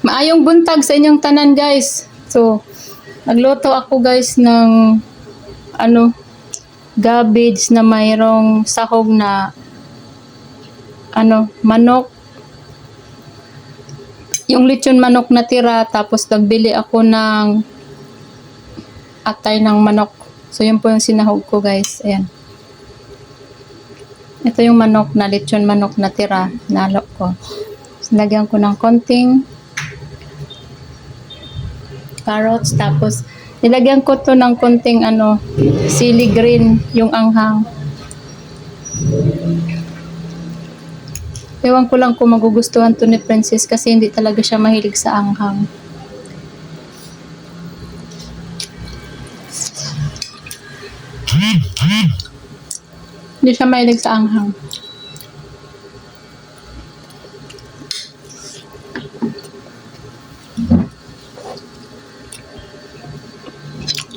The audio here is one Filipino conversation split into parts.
Maayong buntag sa inyong tanan, guys. So, nagluto ako guys ng cabbage na mayroong sahog na manok. Yung lechon manok na tira, tapos nagbili ako ng atay ng manok. So, yun po yung sinahog ko, guys. Ayan. Ito yung manok na lechon manok na tira. Nalo ko. So, lagyan ko ng konting carrots. Tapos, nilagyan ko to ng konting sili green, yung anghang. Ewan ko lang kung magugustuhan to ni Princess kasi hindi talaga siya mahilig sa anghang. Hindi siya mahilig sa anghang.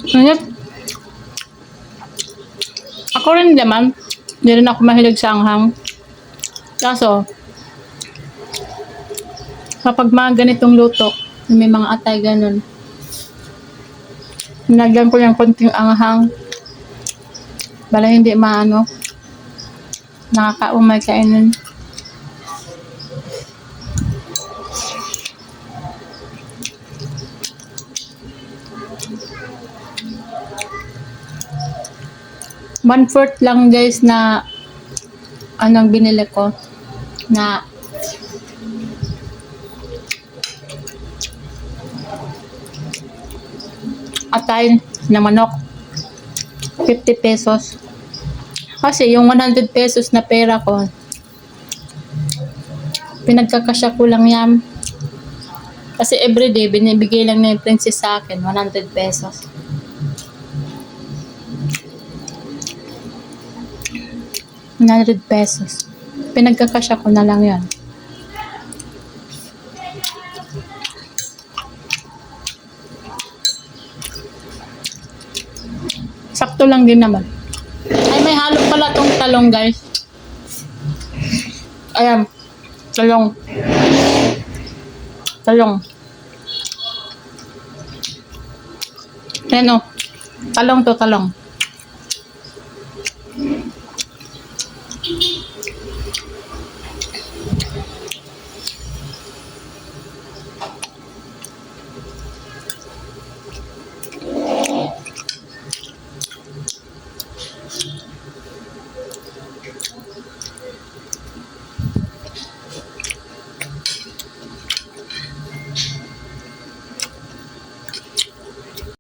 Ngunit, ako rin naman, hindi rin ako mahilig sa anghang. Kaso, kapag mga ganitong luto, may mga atay ganun, nilagyan ko yung konting anghang para hindi nakakaumay kainin. One-fourth lang guys na anong binili ko na atay na manok. 50 pesos. Kasi yung 100 pesos na pera ko, pinagkakasya ko lang yan. Kasi everyday, binibigay lang na yung Princess sa akin, 100 pesos. $100 pesos. Pinagkakasya ko na lang yan. Sakto lang din naman. Ay, may halo pala tong talong, guys. Ayan. Talong. Talong. Ayan o. Talong to, talong.